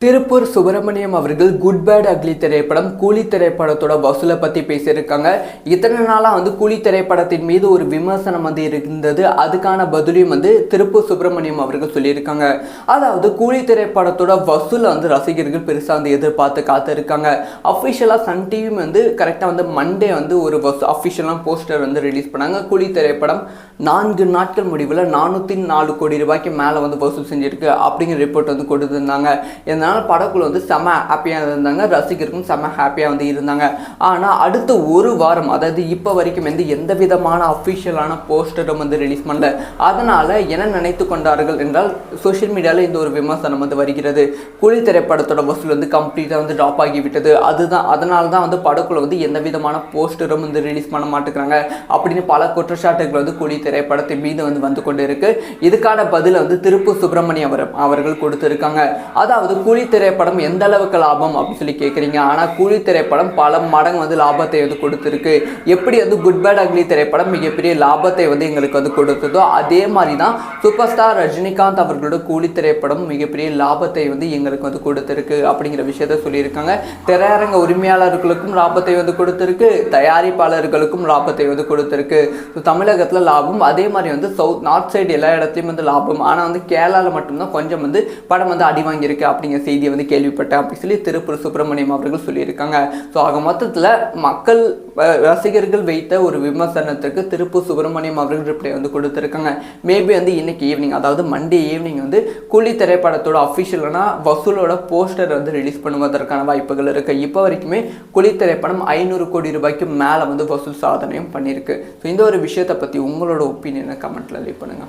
திருப்பூர் சுப்பிரமணியம் அவர்கள் good bad ugly திரைப்படம் கூலி திரைப்படத்தோட வசூலை பற்றி பேசியிருக்காங்க. இத்தனை நாளாக கூலி திரைப்படத்தின் மீது ஒரு விமர்சனம் இருந்தது. அதுக்கான பதிலையும் திருப்பூர் சுப்பிரமணியம் அவர்கள் சொல்லியிருக்காங்க. அதாவது கூலி திரைப்படத்தோட வசூலை ரசிகர்கள் பெருசாக எதிர்பார்த்து காத்திருக்காங்க. அஃபிஷியலாக சன் டிவி கரெக்டாக மண்டே ஒரு அஃபிஷியலாக போஸ்டர் ரிலீஸ் பண்ணாங்க. கூலி திரைப்படம் 4 நாட்கள் முடிவில் 404 கோடி ரூபாய்க்கு மேலே வசூல் செஞ்சிருக்கு அப்படிங்கிற ரிப்போர்ட் கொடுத்துருந்தாங்க. இதனால் படக்குழு செம ஹாப்பியாக இருந்தாங்க, ரசிகருக்கும் செம ஹாப்பியாக இருந்தாங்க. ஆனால் அடுத்த ஒரு வாரம், அதாவது இப்போ வரைக்கும் எந்த விதமான அஃபிஷியலான போஸ்டரும் ரிலீஸ் பண்ணல. அதனால் என்ன நினைத்து கொண்டார்கள் என்றால், சோஷியல் மீடியாவில் இந்த ஒரு விமர்சனம் வருகிறது. கூலி திரைப்படத்தோட வசூல் கம்ப்ளீட்டாக ட்ராப் ஆகிவிட்டது. அதனால தான் படக்குழு எந்த விதமான போஸ்டரும் ரிலீஸ் பண்ண மாட்டேங்கிறாங்க அப்படின்னு பல குற்றச்சாட்டுகள் கூலி திரைப்படத்தின் மீது வந்து கொண்டு இருக்கு. இதுக்கான பதில் திருப்பூர் சுப்பிரமணியம் அவர்கள் கொடுத்திருக்காங்க. அதாவது கூலி திரைப்படம் எந்த அளவுக்கு லாபம் அப்படின்னு சொல்லி கேட்குறீங்க. ஆனால் கூலி திரைப்படம் பல மடங்கு லாபத்தை கொடுத்துருக்கு. எப்படி குட் பேட் அக்லி திரைப்படம் மிகப்பெரிய லாபத்தை எங்களுக்கு கொடுத்ததோ, அதே மாதிரி தான் சூப்பர் ஸ்டார் ரஜினிகாந்த் அவர்களோட கூலி திரைப்படம் மிகப்பெரிய லாபத்தை எங்களுக்கு கொடுத்துருக்கு அப்படிங்கிற விஷயத்த சொல்லியிருக்காங்க. திரையரங்க உரிமையாளர்களுக்கும் லாபத்தை கொடுத்துருக்கு, தயாரிப்பாளர்களுக்கும் லாபத்தை கொடுத்துருக்கு. தமிழகத்தில் லாபம், அதே மாதிரி நார்த் சைடு எல்லா இடத்துலையும் லாபம். ஆனால் கேரளாவில் மட்டும்தான் கொஞ்சம் படம் அடி வாங்கியிருக்கு அப்படிங்கிற செய்தியை கேள்விப்பட்டேன் அப்படி சொல்லி திருப்பூர் சுப்பிரமணியம் அவர்கள் சொல்லியிருக்காங்க. ஸோ ஆக மொத்தத்தில் மக்கள் ரசிகர்கள் வைத்த ஒரு விமர்சனத்துக்கு திருப்பூர் சுப்பிரமணியம் அவர்கள் ரிப்ளை கொடுத்துருக்காங்க. மேபி இன்னைக்கு ஈவினிங், அதாவது மண்டே ஈவினிங் கூலி திரைப்படத்தோட அஃபிஷியலான வசூலோட போஸ்டர் ரிலீஸ் பண்ணுவதற்கான வாய்ப்புகள் இருக்கு. இப்போ வரைக்குமே கூலி திரைப்படம் 500 கோடி ரூபாய்க்கு மேலே வசூல் சாதனையும் பண்ணியிருக்கு. ஸோ இந்த ஒரு விஷயத்தை பற்றி உங்களோட ஒப்பீனியனை கமெண்ட்ல லீவ் பண்ணுங்க.